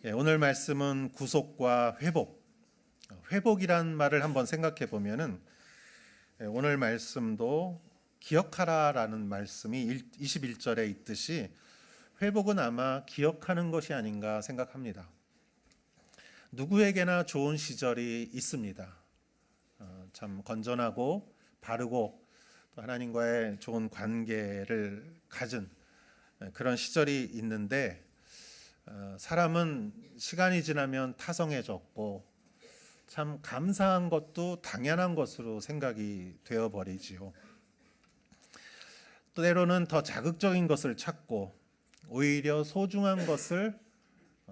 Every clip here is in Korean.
오늘 말씀은 구속과 회복, 회복이란 말을 한번 생각해 보면은 오늘 말씀도 기억하라라는 말씀이 21절에 있듯이 회복은 아마 기억하는 것이 아닌가 생각합니다. 누구에게나 좋은 시절이 있습니다. 참 건전하고 바르고 또 하나님과의 좋은 관계를 가진 그런 시절이 있는데 사람은 시간이 지나면 타성해졌고 참 감사한 것도 당연한 것으로 생각이 되어버리지요. 또 때로는 더 자극적인 것을 찾고 오히려 소중한 것을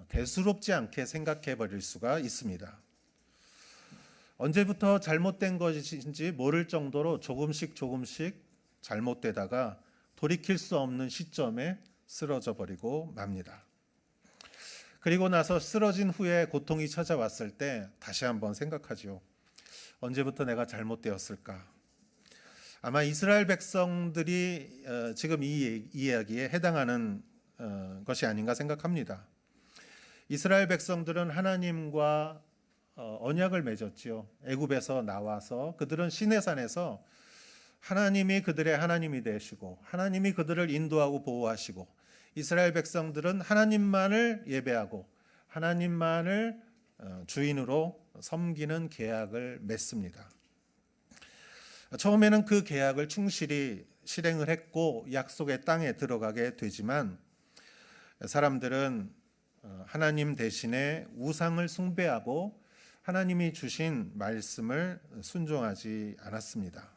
대수롭지 않게 생각해 버릴 수가 있습니다. 언제부터 잘못된 것인지 모를 정도로 조금씩 잘못되다가 돌이킬 수 없는 시점에 쓰러져 버리고 맙니다. 그리고 나서 쓰러진 후에 고통이 찾아왔을 때 다시 한번 생각하죠. 언제부터 내가 잘못되었을까? 아마 이스라엘 백성들이 지금 이 이야기에 해당하는 것이 아닌가 생각합니다. 이스라엘 백성들은 하나님과 언약을 맺었지요. 애굽에서 나와서 그들은 시내산에서 하나님이 그들의 하나님이 되시고 하나님이 그들을 인도하고 보호하시고 이스라엘 백성들은 하나님만을 예배하고 하나님만을 주인으로 섬기는 계약을 맺습니다. 처음에는 그 계약을 충실히 실행을 했고 약속의 땅에 들어가게 되지만 사람들은 하나님 대신에 우상을 숭배하고 하나님이 주신 말씀을 순종하지 않았습니다.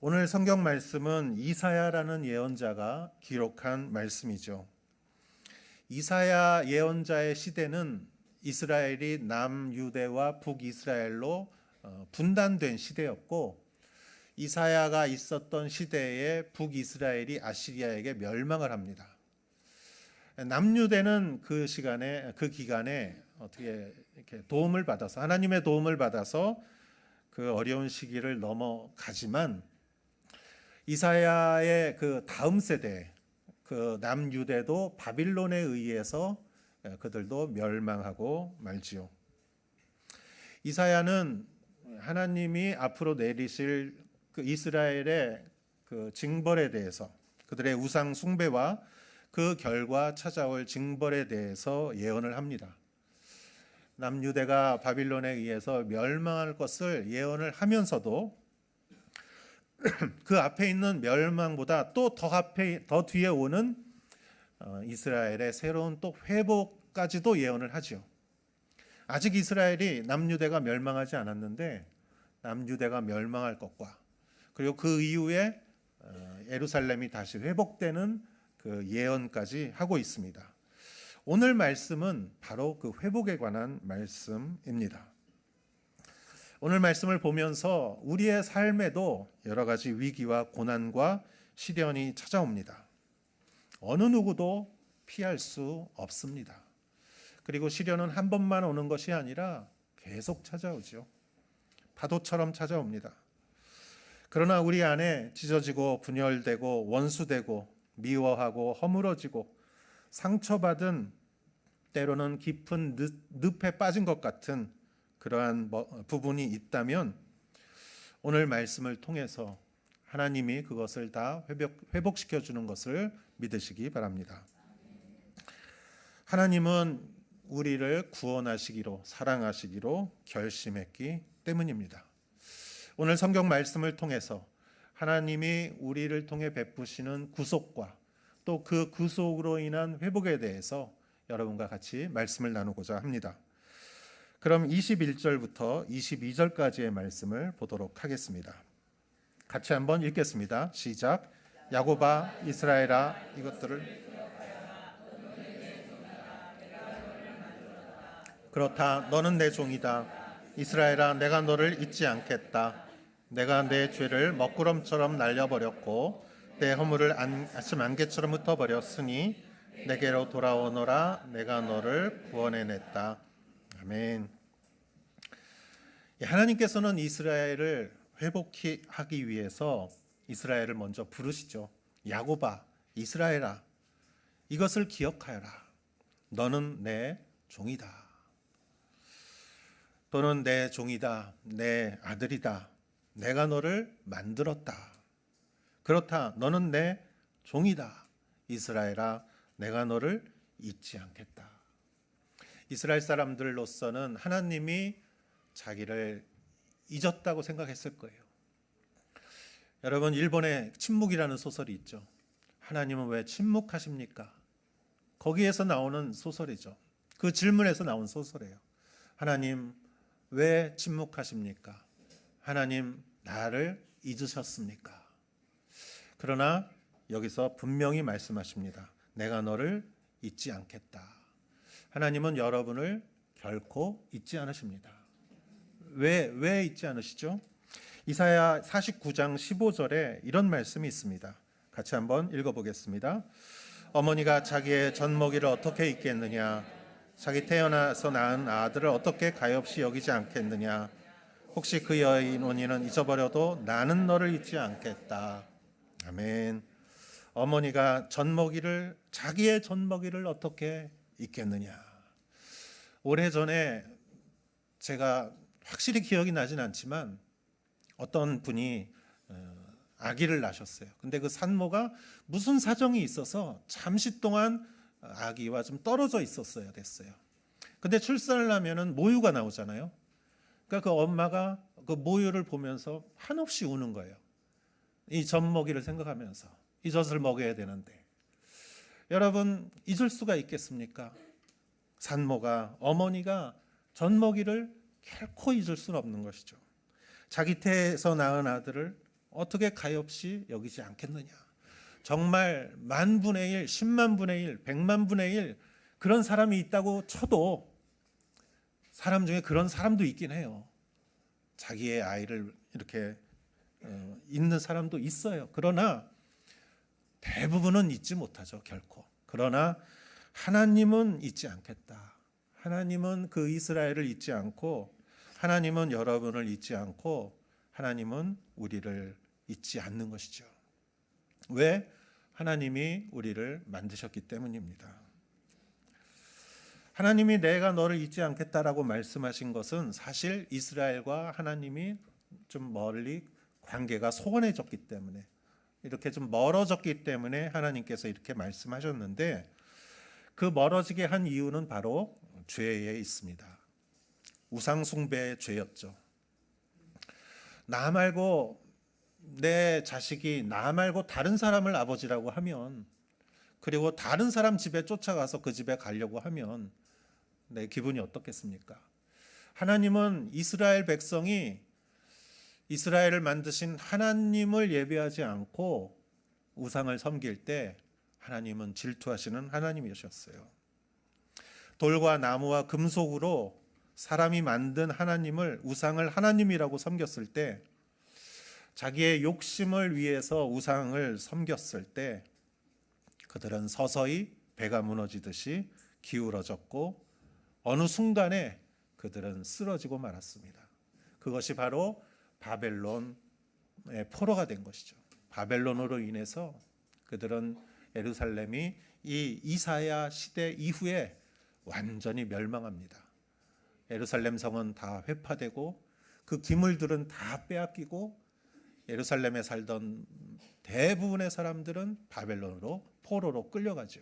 오늘 성경 말씀은 이사야라는 예언자가 기록한 말씀이죠. 이사야 예언자의 시대는 이스라엘이 남유대와 북이스라엘로 분단된 시대였고 이사야가 있었던 시대에 북이스라엘이 아시리아에게 멸망을 합니다. 남유대는 그 기간에 어떻게 이렇게 도움을 받아서 하나님의 도움을 받아서 그 어려운 시기를 넘어가지만 이사야의 그 다음 세대 그 남유대도 바빌론에 의해서 그들도 멸망하고 말지요. 이사야는 하나님이 앞으로 내리실 그 이스라엘의 그 징벌에 대해서 그들의 우상 숭배와 그 결과 찾아올 징벌에 대해서 예언을 합니다. 남유대가 바빌론에 의해서 멸망할 것을 예언을 하면서도 그 앞에 있는 멸망보다 또 더 뒤에 오는 이스라엘의 새로운 또 회복까지도 예언을 하죠. 아직 이스라엘이 남유대가 멸망하지 않았는데 남유대가 멸망할 것과 그리고 그 이후에 예루살렘이 다시 회복되는 그 예언까지 하고 있습니다. 오늘 말씀은 바로 그 회복에 관한 말씀입니다. 오늘 말씀을 보면서 우리의 삶에도 여러 가지 위기와 고난과 시련이 찾아옵니다. 어느 누구도 피할 수 없습니다. 그리고 시련은 한 번만 오는 것이 아니라 계속 찾아오죠. 파도처럼 찾아옵니다. 그러나 우리 안에 찢어지고 분열되고 원수되고 미워하고 허물어지고 상처받은 때로는 깊은 늪에 빠진 것 같은 그러한 부분이 있다면 오늘 말씀을 통해서 하나님이 그것을 다 회복시켜 주는 것을 믿으시기 바랍니다. 하나님은 우리를 구원하시기로 사랑하시기로 결심했기 때문입니다. 오늘 성경 말씀을 통해서 하나님이 우리를 통해 베푸시는 구속과 또 그 구속으로 인한 회복에 대해서 여러분과 같이 말씀을 나누고자 합니다. 그럼 21절부터 22절까지의 말씀을 보도록 하겠습니다. 같이 한번 읽겠습니다. 시작. 야곱아 이스라엘아 이것들을 그렇다 너는 내 종이다. 이스라엘아 내가 너를 잊지 않겠다. 내가 내 죄를 먹구름처럼 날려버렸고 내 허물을 아침 안개처럼 흩어버렸으니 내게로 돌아오너라. 내가 너를 구원해냈다. 아멘. 하나님께서는 이스라엘을 회복하기 위해서 이스라엘을 먼저 부르시죠. 야곱아, 이스라엘아, 이것을 기억하여라. 너는 내 종이다. 또는 내 종이다. 내 아들이다. 내가 너를 만들었다. 그렇다. 너는 내 종이다. 이스라엘아, 내가 너를 잊지 않겠다. 이스라엘 사람들로서는 하나님이 자기를 잊었다고 생각했을 거예요. 여러분, 일본의 침묵이라는 소설이 있죠. 하나님은 왜 침묵하십니까? 거기에서 나오는 소설이죠. 그 질문에서 나온 소설이에요. 하나님 왜 침묵하십니까? 하나님 나를 잊으셨습니까? 그러나 여기서 분명히 말씀하십니다. 내가 너를 잊지 않겠다. 하나님은 여러분을 결코 잊지 않으십니다. 왜 잊지 않으시죠? 이사야 49장 15절에 이런 말씀이 있습니다. 같이 한번 읽어보겠습니다. 어머니가 자기의 젖먹이를 어떻게 잊겠느냐? 자기 태어나서 낳은 아들을 어떻게 가엾이 여기지 않겠느냐? 혹시 그 여인원이는 잊어버려도 나는 너를 잊지 않겠다. 아멘. 어머니가 자기의 젖먹이를 어떻게 잊겠느냐? 오래전에 제가 확실히 기억이 나진 않지만 어떤 분이 아기를 낳으셨어요. 근데 그 산모가 무슨 사정이 있어서 잠시 동안 아기와 좀 떨어져 있었어야 됐어요. 근데 출산을 하면은 모유가 나오잖아요. 그러니까 그 엄마가 그 모유를 보면서 한없이 우는 거예요. 이 젖먹이를 생각하면서 이 젖을 먹여야 되는데. 여러분, 잊을 수가 있겠습니까? 산모가, 어머니가 젖먹이를 결코 잊을 수는 없는 것이죠. 자기 태에서 낳은 아들을 어떻게 가엾이 여기지 않겠느냐. 정말 만분의 1, 10만분의 1, 100만분의 1 그런 사람이 있다고 쳐도 사람 중에 그런 사람도 있긴 해요. 자기의 아이를 이렇게 잊는 사람도 있어요. 그러나 대부분은 잊지 못하죠, 결코. 그러나 하나님은 잊지 않겠다. 하나님은 그 이스라엘을 잊지 않고, 하나님은 여러분을 잊지 않고, 하나님은 우리를 잊지 않는 것이죠. 왜? 하나님이 우리를 만드셨기 때문입니다. 하나님이 내가 너를 잊지 않겠다라고 말씀하신 것은 사실 이스라엘과 하나님이 좀 멀리 관계가 소원해졌기 때문에, 이렇게 좀 멀어졌기 때문에 하나님께서 이렇게 말씀하셨는데, 그 멀어지게 한 이유는 바로 죄에 있습니다. 우상 숭배의 죄였죠. 나 말고 내 자식이 나 말고 다른 사람을 아버지라고 하면, 그리고 다른 사람 집에 쫓아가서 그 집에 가려고 하면 내 기분이 어떻겠습니까? 하나님은 이스라엘 백성이 이스라엘을 만드신 하나님을 예배하지 않고 우상을 섬길 때 하나님은 질투하시는 하나님이셨어요. 돌과 나무와 금속으로 사람이 만든 하나님을, 우상을 하나님이라고 섬겼을 때, 자기의 욕심을 위해서 우상을 섬겼을 때 그들은 서서히 배가 무너지듯이 기울어졌고 어느 순간에 그들은 쓰러지고 말았습니다. 그것이 바로 바벨론의 포로가 된 것이죠. 바벨론으로 인해서 그들은 예루살렘이 이 이사야 시대 이후에 완전히 멸망합니다. 예루살렘 성은 다 회파되고 그 기물들은 다 빼앗기고 예루살렘에 살던 대부분의 사람들은 바벨론으로 포로로 끌려가죠.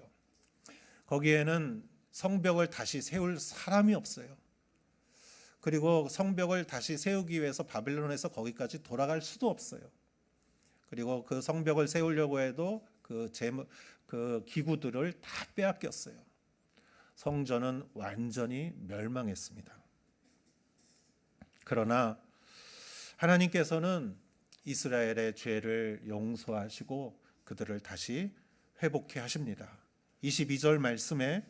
거기에는 성벽을 다시 세울 사람이 없어요. 그리고 성벽을 다시 세우기 위해서 바벨론에서 거기까지 돌아갈 수도 없어요. 그리고 그 성벽을 세우려고 해도 그 기구들을 다 빼앗겼어요. 성전은 완전히 멸망했습니다. 그러나 하나님께서는 이스라엘의 죄를 용서하시고 그들을 다시 회복해 하십니다. 22절 말씀에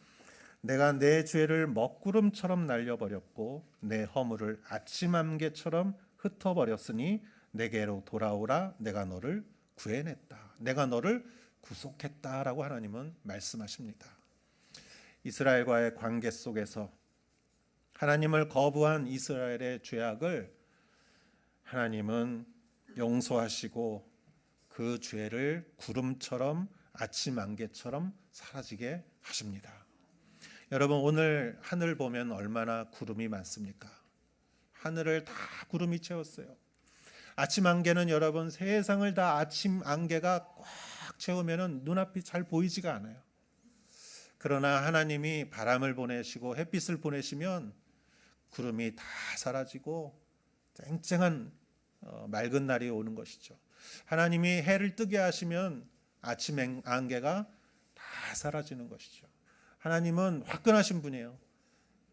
내가 내 죄를 먹구름처럼 날려버렸고 내 허물을 아침 안개처럼 흩어버렸으니 내게로 돌아오라. 내가 너를 구해냈다. 내가 너를 구속했다라고 하나님은 말씀하십니다. 이스라엘과의 관계 속에서 하나님을 거부한 이스라엘의 죄악을 하나님은 용서하시고 그 죄를 구름처럼 아침 안개처럼 사라지게 하십니다. 여러분, 오늘 하늘 보면 얼마나 구름이 많습니까? 하늘을 다 구름이 채웠어요. 아침 안개는 여러분, 세상을 다 아침 안개가 꽉 채우면 눈앞이 잘 보이지가 않아요. 그러나 하나님이 바람을 보내시고 햇빛을 보내시면 구름이 다 사라지고 쨍쨍한 맑은 날이 오는 것이죠. 하나님이 해를 뜨게 하시면 아침 안개가 다 사라지는 것이죠. 하나님은 화끈하신 분이에요.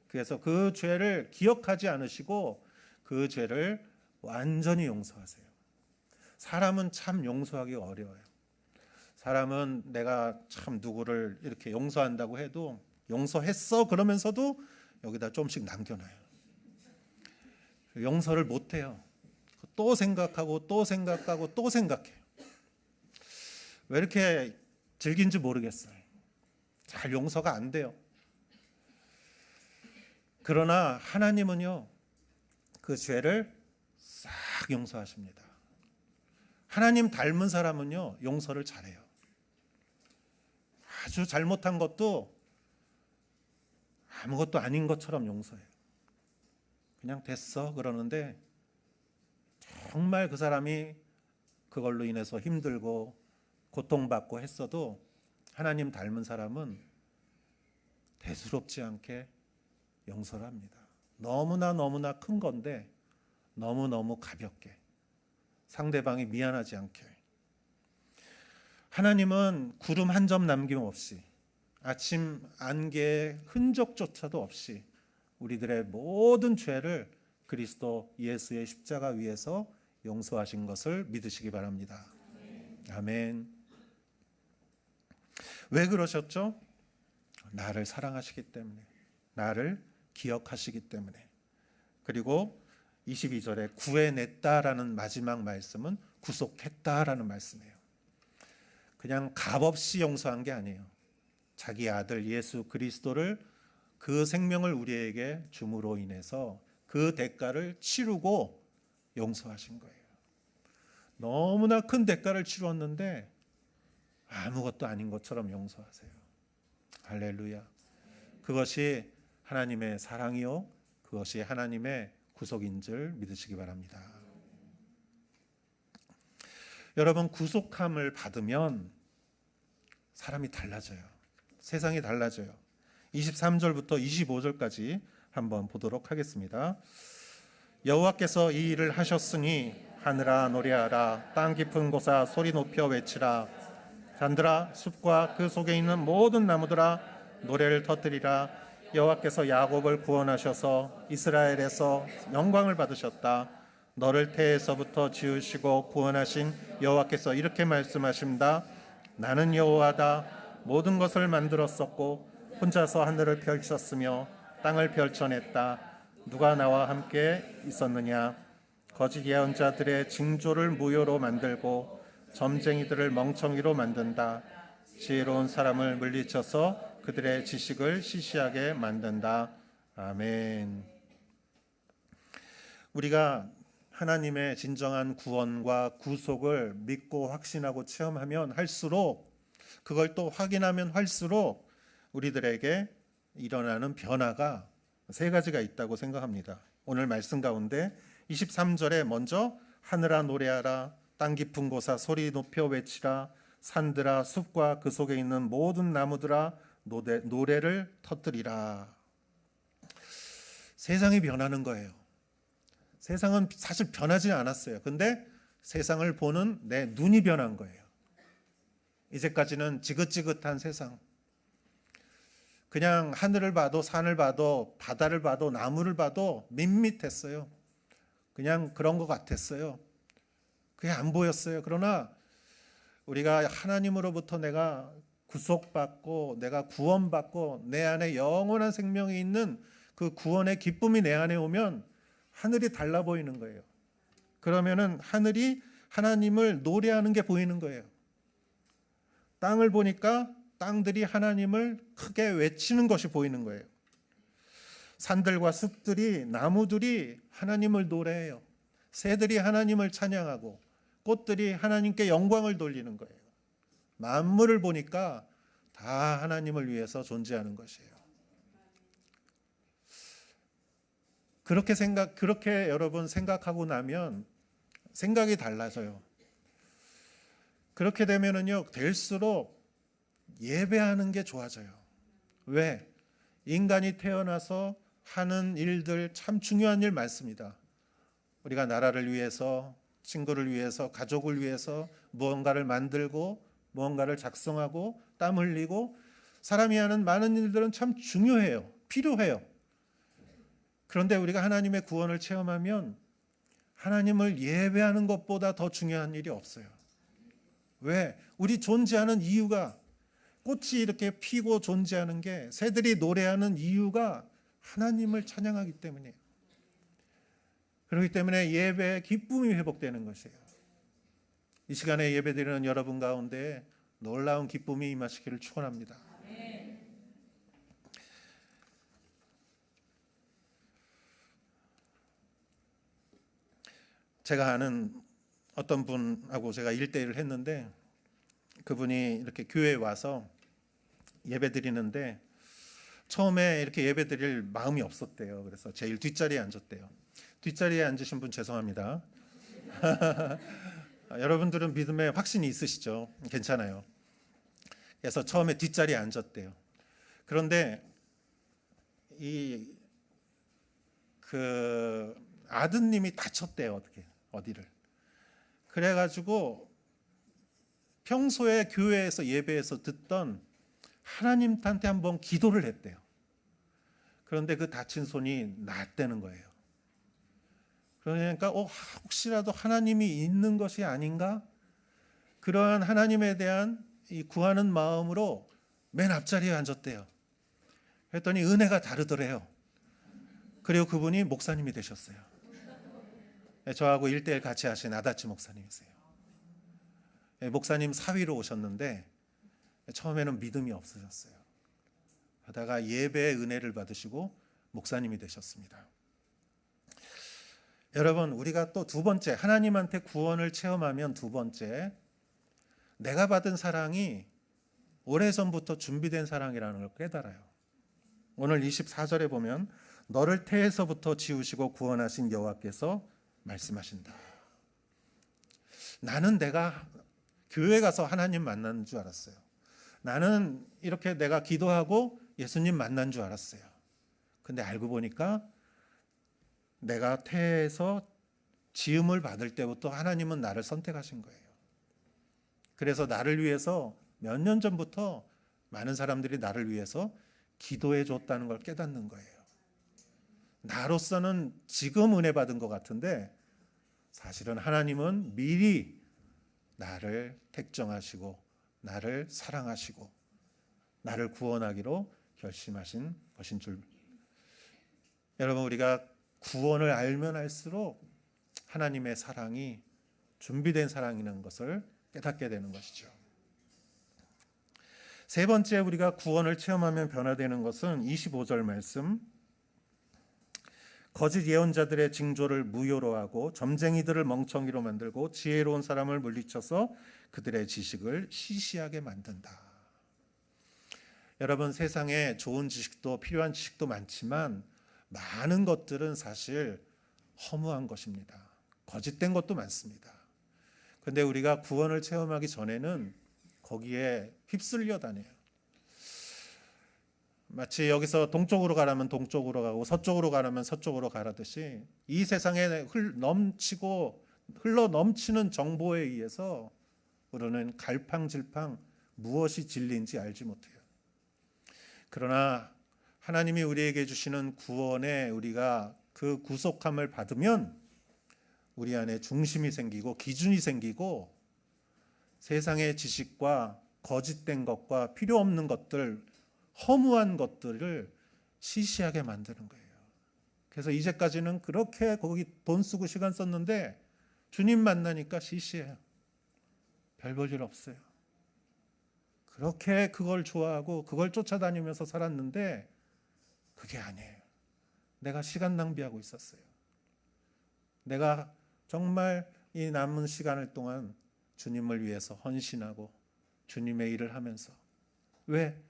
그래서 그 죄를 기억하지 않으시고 그 죄를 완전히 용서하세요. 사람은 참 용서하기 어려워요. 사람은 내가 참 누구를 이렇게 용서한다고 해도 용서했어 그러면서도 여기다 조금씩 남겨놔요. 용서를 못해요. 또 생각하고 또 생각하고 또 생각해요. 왜 이렇게 즐긴지 모르겠어요. 잘 용서가 안 돼요. 그러나 하나님은요, 그 죄를 싹 용서하십니다. 하나님 닮은 사람은요, 용서를 잘해요. 아주 잘못한 것도 아무것도 아닌 것처럼 용서해요. 그냥 됐어 그러는데 정말 그 사람이 그걸로 인해서 힘들고 고통받고 했어도 하나님 닮은 사람은 대수롭지 않게 용서를 합니다. 너무나 큰 건데 너무너무 가볍게, 상대방이 미안하지 않게. 하나님은 구름 한 점 남김없이, 아침 안개의 흔적조차도 없이 우리들의 모든 죄를 그리스도 예수의 십자가 위에서 용서하신 것을 믿으시기 바랍니다. 아멘. 왜 그러셨죠? 나를 사랑하시기 때문에, 나를 기억하시기 때문에. 그리고 22절에 구해냈다라는 마지막 말씀은 구속했다라는 말씀이에요. 그냥 값없이 용서한 게 아니에요. 자기 아들 예수 그리스도를, 그 생명을 우리에게 줌으로 인해서 그 대가를 치르고 용서하신 거예요. 너무나 큰 대가를 치렀는데 아무것도 아닌 것처럼 용서하세요. 할렐루야. 그것이 하나님의 사랑이요, 그것이 하나님의 구속인 줄 믿으시기 바랍니다. 여러분, 구속함을 받으면 사람이 달라져요. 세상이 달라져요. 23절부터 25절까지 한번 보도록 하겠습니다. 여호와께서 이 일을 하셨으니 하늘아 노래하라, 땅 깊은 곳아 소리 높여 외치라, 산들아 숲과 그 속에 있는 모든 나무들아 노래를 터뜨리라. 여호와께서 야곱을 구원하셔서 이스라엘에서 영광을 받으셨다. 너를 태에서부터 지으시고 구원하신 여호와께서 이렇게 말씀하십니다. 나는 여호와다. 모든 것을 만들었었고 혼자서 하늘을 펼쳤으며 땅을 펼쳐냈다. 누가 나와 함께 있었느냐? 거짓 예언자들의 징조를 무효로 만들고 점쟁이들을 멍청이로 만든다. 지혜로운 사람을 물리쳐서 그들의 지식을 시시하게 만든다. 아멘. 우리가 하나님의 진정한 구원과 구속을 믿고 확신하고 체험하면 할수록, 그걸 또 확인하면 할수록 우리들에게 일어나는 변화가 세 가지가 있다고 생각합니다. 오늘 말씀 가운데 23절에 먼저 하늘아 노래하라, 땅 깊은 곳아 소리 높여 외치라, 산들아 숲과 그 속에 있는 모든 나무들아 노래를 터뜨리라. 세상이 변하는 거예요. 세상은 사실 변하지 않았어요. 근데 세상을 보는 내 눈이 변한 거예요. 이제까지는 지긋지긋한 세상, 그냥 하늘을 봐도 산을 봐도 바다를 봐도 나무를 봐도 밋밋했어요. 그냥 그런 것 같았어요. 그게 안 보였어요. 그러나 우리가 하나님으로부터 내가 구속받고 내가 구원받고 내 안에 영원한 생명이 있는 그 구원의 기쁨이 내 안에 오면 하늘이 달라 보이는 거예요. 그러면은 하늘이 하나님을 노래하는 게 보이는 거예요. 땅을 보니까 땅들이 하나님을 크게 외치는 것이 보이는 거예요. 산들과 숲들이, 나무들이 하나님을 노래해요. 새들이 하나님을 찬양하고 꽃들이 하나님께 영광을 돌리는 거예요. 만물을 보니까 다 하나님을 위해서 존재하는 것이에요. 그렇게 여러분 생각하고 나면 생각이 달라져요. 그렇게 되면은요, 될수록 예배하는 게 좋아져요. 왜? 인간이 태어나서 하는 일들 참 중요한 일 많습니다. 우리가 나라를 위해서, 친구를 위해서, 가족을 위해서 무언가를 만들고 무언가를 작성하고 땀 흘리고 사람이 하는 많은 일들은 참 중요해요. 필요해요. 그런데 우리가 하나님의 구원을 체험하면 하나님을 예배하는 것보다 더 중요한 일이 없어요. 왜? 우리 존재하는 이유가, 꽃이 이렇게 피고 존재하는 게, 새들이 노래하는 이유가 하나님을 찬양하기 때문이에요. 그렇기 때문에 예배의 기쁨이 회복되는 것이에요. 이 시간에 예배드리는 여러분 가운데 놀라운 기쁨이 임하시기를 축원합니다. 제가 아는 어떤 분하고 제가 1대1을 했는데, 그분이 이렇게 교회에 와서 예배 드리는데 처음에 이렇게 예배 드릴 마음이 없었대요. 그래서 제일 뒷자리에 앉았대요. 뒷자리에 앉으신 분 죄송합니다. 여러분들은 믿음에 확신이 있으시죠? 괜찮아요. 그래서 처음에 뒷자리에 앉았대요. 그런데 그 아드님이 다쳤대요. 어디를. 그래가지고 평소에 교회에서 예배에서 듣던 하나님한테 한번 기도를 했대요. 그런데 그 다친 손이 낫다는 거예요. 그러니까 혹시라도 하나님이 있는 것이 아닌가? 그러한 하나님에 대한 이 구하는 마음으로 맨 앞자리에 앉았대요. 그랬더니 은혜가 다르더래요. 그리고 그분이 목사님이 되셨어요. 저하고 1대1 같이 하신 아다치 목사님이세요. 목사님 사위로 오셨는데 처음에는 믿음이 없으셨어요. 하다가 예배의 은혜를 받으시고 목사님이 되셨습니다. 여러분, 우리가 또 두 번째, 하나님한테 구원을 체험하면 두 번째, 내가 받은 사랑이 오래전부터 준비된 사랑이라는 걸 깨달아요. 오늘 24절에 보면 너를 태에서부터 지으시고 구원하신 여호와께서 말씀하신다. 나는 내가 교회 가서 하나님 만난 줄 알았어요. 나는 이렇게 내가 기도하고 예수님 만난 줄 알았어요. 근데 알고 보니까 내가 태에서 지음을 받을 때부터 하나님은 나를 선택하신 거예요. 그래서 나를 위해서 몇 년 전부터 많은 사람들이 나를 위해서 기도해 줬다는 걸 깨닫는 거예요. 나로서는 지금 은혜 받은 것 같은데 사실은 하나님은 미리 나를 택정하시고 나를 사랑하시고 나를 구원하기로 결심하신 것인 줄. 여러분, 우리가 구원을 알면 알수록 하나님의 사랑이 준비된 사랑이라는 것을 깨닫게 되는 것이죠. 세 번째, 우리가 구원을 체험하면 변화되는 것은 25절 말씀, 거짓 예언자들의 징조를 무효로 하고 점쟁이들을 멍청이로 만들고 지혜로운 사람을 물리쳐서 그들의 지식을 시시하게 만든다. 여러분, 세상에 좋은 지식도 필요한 지식도 많지만 많은 것들은 사실 허무한 것입니다. 거짓된 것도 많습니다. 그런데 우리가 구원을 체험하기 전에는 거기에 휩쓸려 다녀요. 마치 여기서 동쪽으로 가라면 동쪽으로 가고 서쪽으로 가라면 서쪽으로 가라듯이 이 세상에 흘러 넘치는 정보에 의해서 우리는 갈팡질팡 무엇이 진리인지 알지 못해요. 그러나 하나님이 우리에게 주시는 구원에 우리가 그 구속함을 받으면 우리 안에 중심이 생기고 기준이 생기고 세상의 지식과 거짓된 것과 필요 없는 것들, 허무한 것들을 시시하게 만드는 거예요. 그래서 이제까지는 그렇게 거기 돈 쓰고 시간 썼는데 주님 만나니까 시시해요. 별 볼 일 없어요. 그렇게 그걸 좋아하고 그걸 쫓아다니면서 살았는데 그게 아니에요. 내가 시간 낭비하고 있었어요. 내가 정말 이 남은 시간을 동안 주님을 위해서 헌신하고 주님의 일을 하면서, 왜?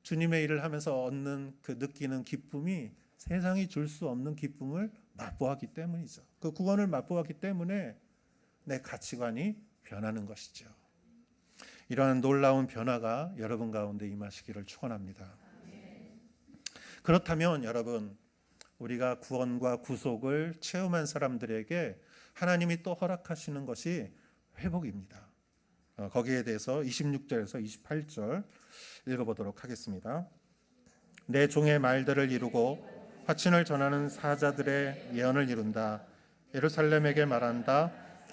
주님의 일을 하면서 얻는 그 느끼는 기쁨이 세상이 줄 수 없는 기쁨을 맛보았기 때문이죠. 그 구원을 맛보았기 때문에 내 가치관이 변하는 것이죠. 이러한 놀라운 변화가 여러분 가운데 임하시기를 축원합니다. 그렇다면 여러분, 우리가 구원과 구속을 체험한 사람들에게 하나님이 또 허락하시는 것이 회복입니다. 거기에 대해서 26절에서 28절 읽어보도록 하겠습니다. 내 종의 말들을 이루고 화친을 전하는 사자들의 예언을 이룬다. 예루살렘에게 말한다.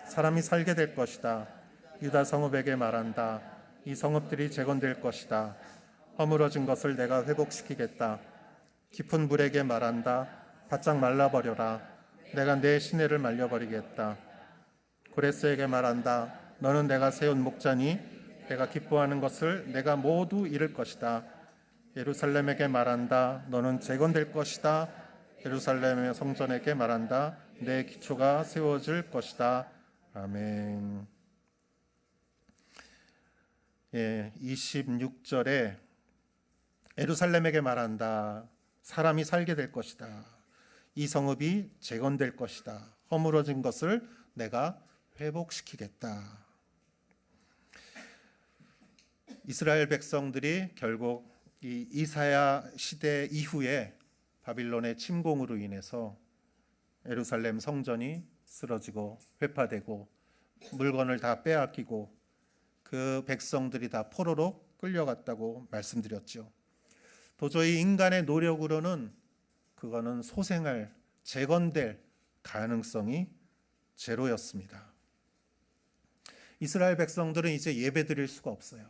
사람이 살게 될 것이다. 유다 성읍에게 말한다. 이 성읍들이 재건될 것이다. 허물어진 것을 내가 회복시키겠다. 깊은 물에게 말한다. 바짝 말라버려라. 내가 내 시내를 말려버리겠다. 고레스에게 말한다. 너는 내가 세운 목자니 내가 기뻐하는 것을 내가 모두 이룰 것이다. 예루살렘에게 말한다. 너는 재건될 것이다. 예루살렘의 성전에게 말한다. 내 기초가 세워질 것이다. 아멘. 26절에 예루살렘에게 말한다. 사람이 살게 될 것이다. 이 성읍이 재건될 것이다. 허물어진 것을 내가 회복시키겠다. 이스라엘 백성들이 결국 이 이사야 시대 이후에 바빌론의 침공으로 인해서 예루살렘 성전이 쓰러지고 회파되고 물건을 다 빼앗기고 그 백성들이 다 포로로 끌려갔다고 말씀드렸죠. 도저히 인간의 노력으로는 그거는 소생할, 재건될 가능성이 제로였습니다. 이스라엘 백성들은 이제 예배 드릴 수가 없어요.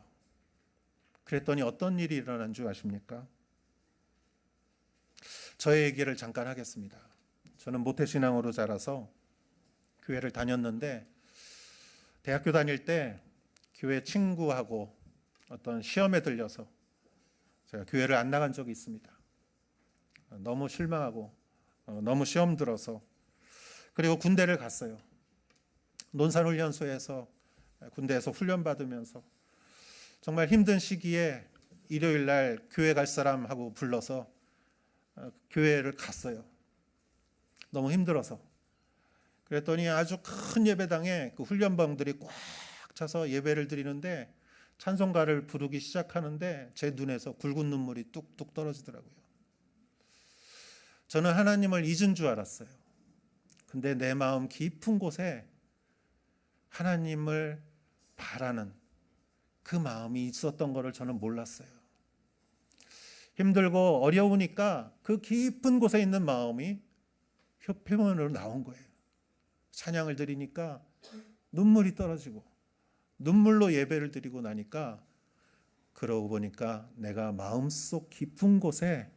그랬더니 어떤 일이 일어난 줄 아십니까? 저의 얘기를 잠깐 하겠습니다. 저는 모태신앙으로 자라서 교회를 다녔는데 대학교 다닐 때 교회 친구하고 어떤 시험에 들려서 제가 교회를 안 나간 적이 있습니다. 너무 실망하고 너무 시험 들어서 그리고 군대를 갔어요. 논산훈련소에서 군대에서 훈련받으면서 정말 힘든 시기에 일요일 날 교회 갈 사람하고 불러서 교회를 갔어요. 너무 힘들어서. 그랬더니 아주 큰 예배당에 그 훈련병들이 꽉 차서 예배를 드리는데 찬송가를 부르기 시작하는데 제 눈에서 굵은 눈물이 뚝뚝 떨어지더라고요. 저는 하나님을 잊은 줄 알았어요. 근데 내 마음 깊은 곳에 하나님을 바라는 그 마음이 있었던 것을 저는 몰랐어요. 힘들고 어려우니까 그 깊은 곳에 있는 마음이 표면으로 나온 거예요. 찬양을 드리니까 눈물이 떨어지고 눈물로 예배를 드리고 나니까 그러고 보니까 내가 마음속 깊은 곳에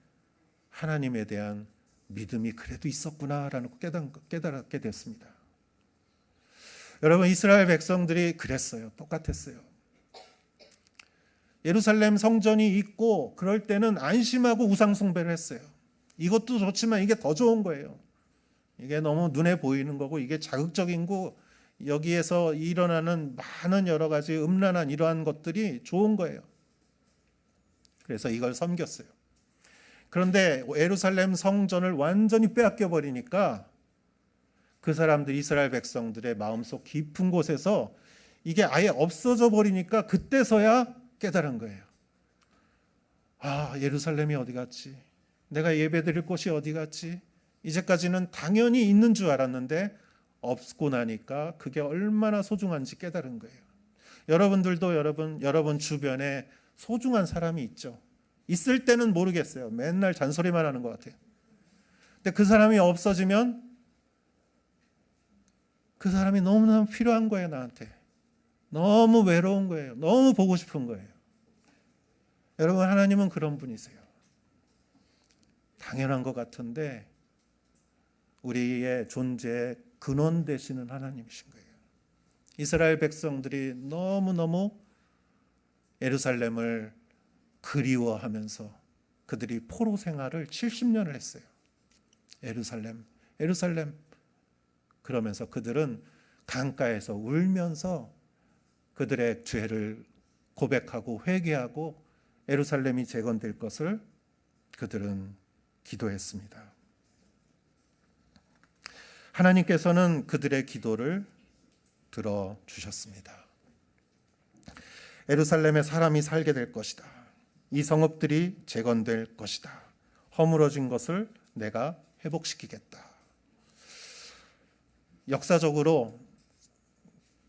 하나님에 대한 믿음이 그래도 있었구나라는 걸 깨달게 됐습니다. 여러분, 이스라엘 백성들이 그랬어요. 똑같았어요. 예루살렘 성전이 있고 그럴 때는 안심하고 우상 숭배를 했어요. 이것도 좋지만 이게 더 좋은 거예요. 이게 너무 눈에 보이는 거고 이게 자극적인 거, 여기에서 일어나는 많은 여러 가지 음란한 이러한 것들이 좋은 거예요. 그래서 이걸 섬겼어요. 그런데 예루살렘 성전을 완전히 빼앗겨 버리니까 그 사람들, 이스라엘 백성들의 마음속 깊은 곳에서 이게 아예 없어져 버리니까 그때서야 깨달은 거예요. 아, 예루살렘이 어디 갔지? 내가 예배드릴 곳이 어디 갔지? 이제까지는 당연히 있는 줄 알았는데 없고 나니까 그게 얼마나 소중한지 깨달은 거예요. 여러분들도 여러분 주변에 소중한 사람이 있죠. 있을 때는 모르겠어요. 맨날 잔소리만 하는 것 같아요. 근데 그 사람이 없어지면 그 사람이 너무너무 필요한 거예요, 나한테. 너무 외로운 거예요. 너무 보고 싶은 거예요. 여러분, 하나님은 그런 분이세요. 당연한 것 같은데 우리의 존재의 근원 되시는 하나님이신 거예요. 이스라엘 백성들이 너무너무 예루살렘을 그리워하면서 그들이 포로 생활을 70년을 했어요. 예루살렘 그러면서 그들은 강가에서 울면서 그들의 죄를 고백하고 회개하고 예루살렘이 재건될 것을 그들은 기도했습니다. 하나님께서는 그들의 기도를 들어주셨습니다. 예루살렘에 사람이 살게 될 것이다. 이 성읍들이 재건될 것이다. 허물어진 것을 내가 회복시키겠다. 역사적으로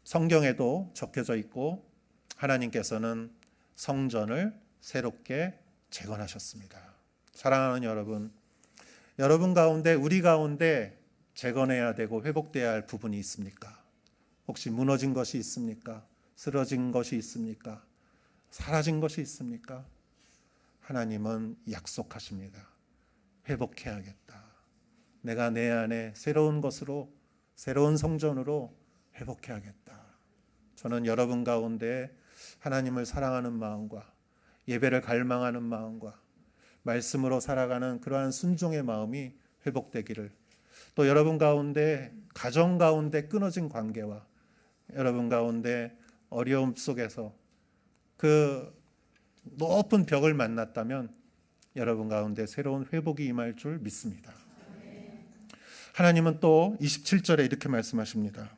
성경에도 적혀져 있고 하나님께서는 성전을 새롭게 재건하셨습니다. 사랑하는 여러분, 여러분 가운데 우리 가운데 재건해야 되고 회복돼야 할 부분이 있습니까? 혹시 무너진 것이 있습니까? 쓰러진 것이 있습니까? 사라진 것이 있습니까? 하나님은 약속하십니다. 회복해야겠다. 내가 내 안에 새로운 것으로, 새로운 성전으로 회복해야겠다. 저는 여러분 가운데 하나님을 사랑하는 마음과 예배를 갈망하는 마음과 말씀으로 살아가는 그러한 순종의 마음이 회복되기를, 또 여러분 가운데 가정 가운데 끊어진 관계와 여러분 가운데 어려움 속에서 그 높은 벽을 만났다면 여러분 가운데 새로운 회복이 임할 줄 믿습니다. 하나님은 또 27절에 이렇게 말씀하십니다.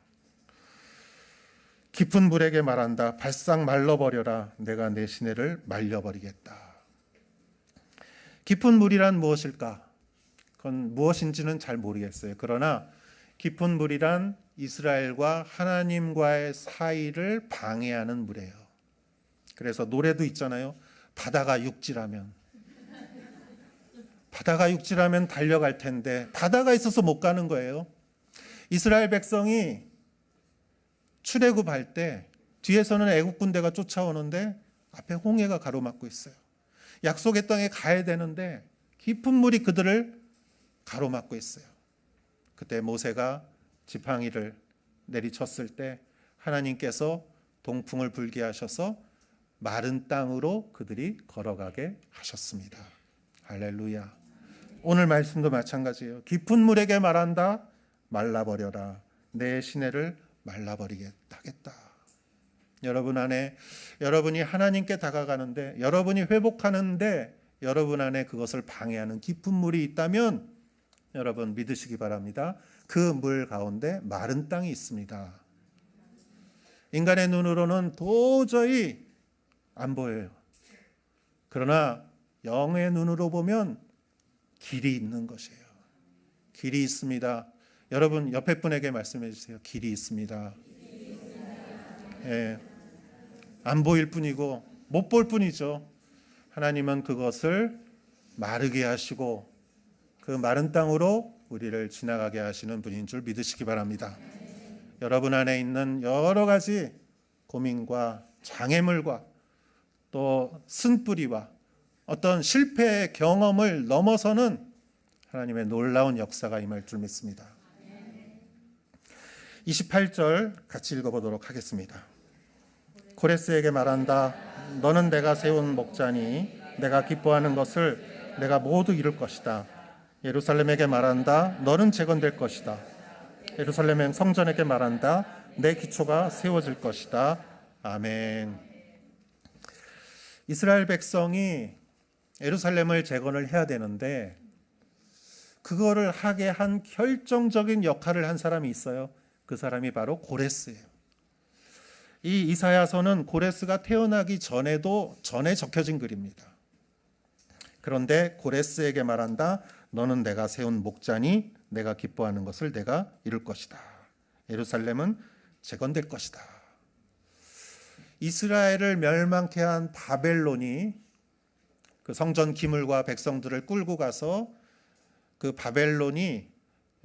깊은 물에게 말한다. 발싹 말라버려라. 내가 내 시내를 말려버리겠다. 깊은 물이란 무엇일까? 그건 무엇인지는 잘 모르겠어요. 그러나 깊은 물이란 이스라엘과 하나님과의 사이를 방해하는 물이에요. 그래서 노래도 있잖아요. 바다가 육지라면. 바다가 육지라면 달려갈 텐데 바다가 있어서 못 가는 거예요. 이스라엘 백성이 출애굽할 때 뒤에서는 애국 군대가 쫓아오는데 앞에 홍해가 가로막고 있어요. 약속의 땅에 가야 되는데 깊은 물이 그들을 가로막고 있어요. 그때 모세가 지팡이를 내리쳤을 때 하나님께서 동풍을 불게 하셔서 마른 땅으로 그들이 걸어가게 하셨습니다. 할렐루야. 오늘 말씀도 마찬가지예요. 깊은 물에게 말한다. 말라버려라. 내 시내를 말라버리겠다. 여러분 안에, 여러분이 하나님께 다가가는데, 여러분이 회복하는데 여러분 안에 그것을 방해하는 깊은 물이 있다면 여러분 믿으시기 바랍니다. 그 물 가운데 마른 땅이 있습니다. 인간의 눈으로는 도저히 안 보여요. 그러나 영의 눈으로 보면 길이 있는 것이에요. 길이 있습니다. 여러분 옆에 분에게 말씀해 주세요. 길이 있습니다. 예, 안 보일 뿐이고 못 볼 뿐이죠. 하나님은 그것을 마르게 하시고 그 마른 땅으로 우리를 지나가게 하시는 분인 줄 믿으시기 바랍니다. 여러분 안에 있는 여러 가지 고민과 장애물과 또 쓴뿌리와 어떤 실패의 경험을 넘어서는 하나님의 놀라운 역사가 임할 줄 믿습니다. 28절 같이 읽어보도록 하겠습니다. 고레스에게 말한다. 너는 내가 세운 목자니 내가 기뻐하는 것을 내가 모두 이룰 것이다. 예루살렘에게 말한다. 너는 재건될 것이다. 예루살렘의 성전에게 말한다. 내 기초가 세워질 것이다. 아멘. 이스라엘 백성이 예루살렘을 재건을 해야 되는데 그거를 하게 한 결정적인 역할을 한 사람이 있어요. 그 사람이 바로 고레스예요. 이 이사야서는 고레스가 태어나기 전에 적혀진 글입니다. 그런데 고레스에게 말한다. 너는 내가 세운 목자니 내가 기뻐하는 것을 내가 이룰 것이다. 예루살렘은 재건될 것이다. 이스라엘을 멸망케 한 바벨론이 그 성전 기물과 백성들을 끌고 가서 그 바벨론이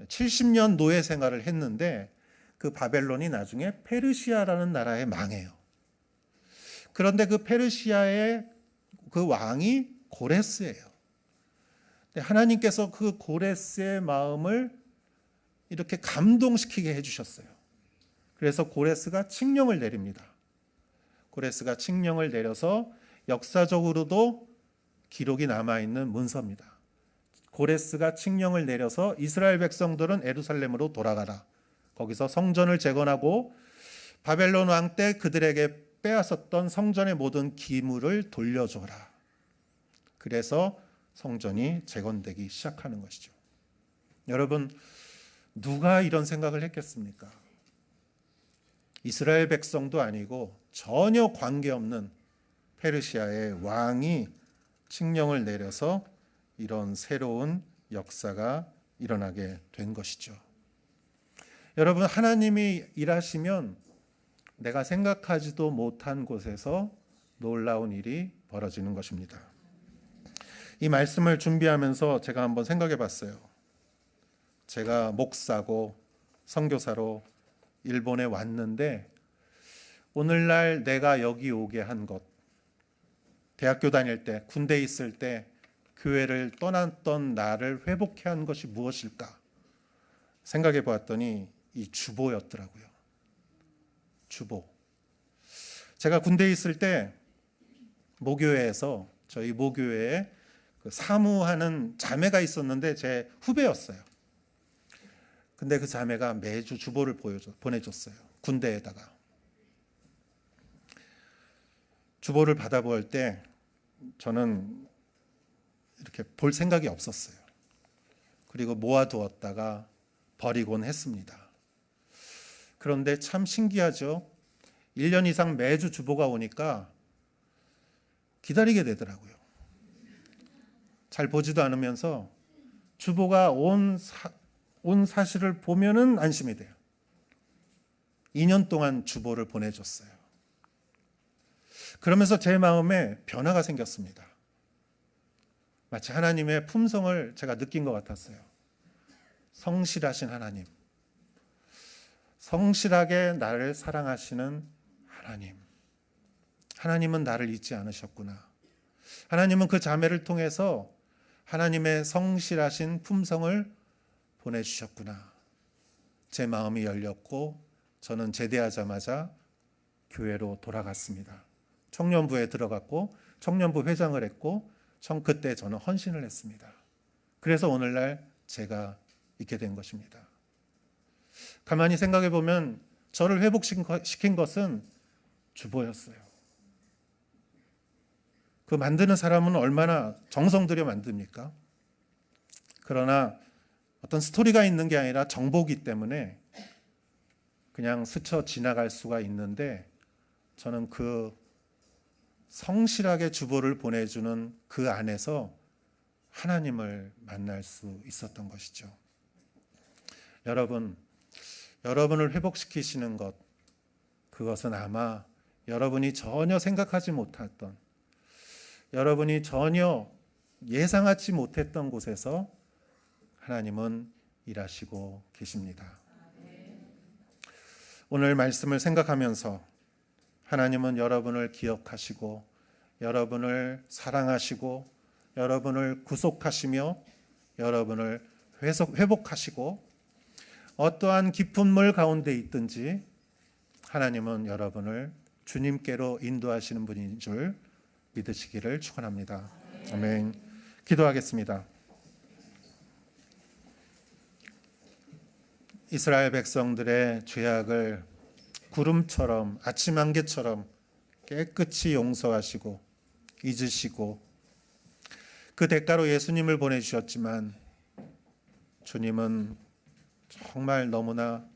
70년 노예 생활을 했는데 그 바벨론이 나중에 페르시아라는 나라에 망해요. 그런데 그 페르시아의 그 왕이 고레스예요. 하나님께서 그 고레스의 마음을 이렇게 감동시키게 해주셨어요. 그래서 고레스가 칙령을 내립니다. 고레스가 칙령을 내려서 역사적으로도 기록이 남아있는 문서입니다. 고레스가 칙령을 내려서 이스라엘 백성들은 예루살렘으로 돌아가라. 거기서 성전을 재건하고 바벨론 왕 때 그들에게 빼앗았던 성전의 모든 기물을 돌려줘라. 그래서 성전이 재건되기 시작하는 것이죠. 여러분, 누가 이런 생각을 했겠습니까? 이스라엘 백성도 아니고 전혀 관계없는 페르시아의 왕이 칙령을 내려서 이런 새로운 역사가 일어나게 된 것이죠. 여러분, 하나님이 일하시면 내가 생각하지도 못한 곳에서 놀라운 일이 벌어지는 것입니다. 이 말씀을 준비하면서 제가 한번 생각해 봤어요. 제가 목사고 선교사로 일본에 왔는데 오늘날 내가 여기 오게 한 것, 대학교 다닐 때, 군대에 있을 때 교회를 떠났던 나를 회복해 한 것이 무엇일까 생각해 보았더니 이 주보였더라고요. 주보. 제가 군대에 있을 때 모교회에서 저희 모교회에 그 사무하는 자매가 있었는데 제 후배였어요. 근데 그 자매가 매주 주보를 보내줬어요. 군대에다가. 주보를 받아볼 때 저는 이렇게 볼 생각이 없었어요. 그리고 모아두었다가 버리곤 했습니다. 그런데 참 신기하죠. 1년 이상 매주 주보가 오니까 기다리게 되더라고요. 잘 보지도 않으면서 주보가 온 사실을 보면은 안심이 돼요. 2년 동안 주보를 보내줬어요. 그러면서 제 마음에 변화가 생겼습니다. 마치 하나님의 품성을 제가 느낀 것 같았어요. 성실하신 하나님, 성실하게 나를 사랑하시는 하나님, 하나님은 나를 잊지 않으셨구나. 하나님은 그 자매를 통해서 하나님의 성실하신 품성을 보내주셨구나. 제 마음이 열렸고 저는 제대하자마자 교회로 돌아갔습니다. 청년부에 들어갔고 청년부 회장을 했고 그때 저는 헌신을 했습니다. 그래서 오늘날 제가 있게 된 것입니다. 가만히 생각해 보면 저를 회복시킨 것은 주보였어요. 그 만드는 사람은 얼마나 정성 들여 만듭니까? 그러나 어떤 스토리가 있는 게 아니라 정보기 때문에 그냥 스쳐 지나갈 수가 있는데 저는 그 성실하게 주보를 보내주는 그 안에서 하나님을 만날 수 있었던 것이죠. 여러분을 회복시키시는 것, 그것은 아마 여러분이 전혀 생각하지 못했던, 여러분이 전혀 예상하지 못했던 곳에서 하나님은 일하시고 계십니다. 오늘 말씀을 생각하면서 하나님은 여러분을 기억하시고 여러분을 사랑하시고 여러분을 구속하시며 여러분을 회복하시고 어떠한 깊은 물 가운데 있든지 하나님은 여러분을 주님께로 인도하시는 분인 줄 믿으시기를 축원합니다. 아멘. 기도하겠습니다. 이스라엘 백성들의 죄악을 구름처럼 아침 안개처럼 깨끗이 용서하시고 잊으시고 그 대가로 예수님을 보내주셨지만 주님은 정말 너무나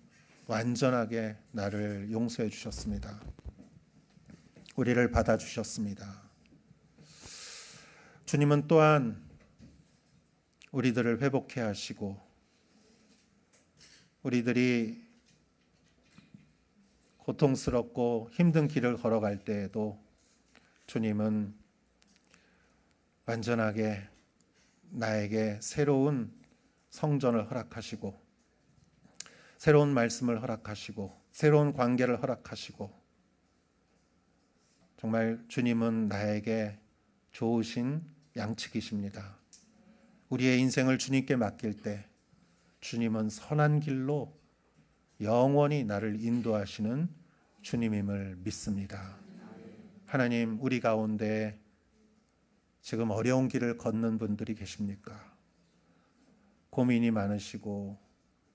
완전하게 나를 용서해 주셨습니다. 우리를 받아주셨습니다. 주님은 또한 우리들을 회복해 하시고 우리들이 고통스럽고 힘든 길을 걸어갈 때에도 주님은 완전하게 나에게 새로운 성전을 허락하시고 새로운 말씀을 허락하시고 새로운 관계를 허락하시고 정말 주님은 나에게 좋으신 양측이십니다. 우리의 인생을 주님께 맡길 때 주님은 선한 길로 영원히 나를 인도하시는 주님임을 믿습니다. 하나님, 우리 가운데 지금 어려운 길을 걷는 분들이 계십니까? 고민이 많으시고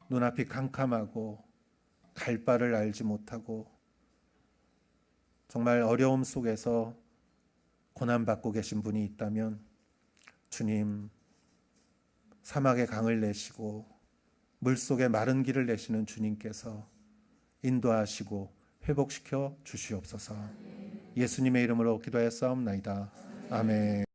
눈앞이 캄캄하고 갈 바를 알지 못하고 정말 어려움 속에서 고난받고 계신 분이 있다면 주님, 사막에 강을 내시고 물속에 마른 길을 내시는 주님께서 인도하시고 회복시켜 주시옵소서. 예수님의 이름으로 기도하였사옵나이다. 아멘.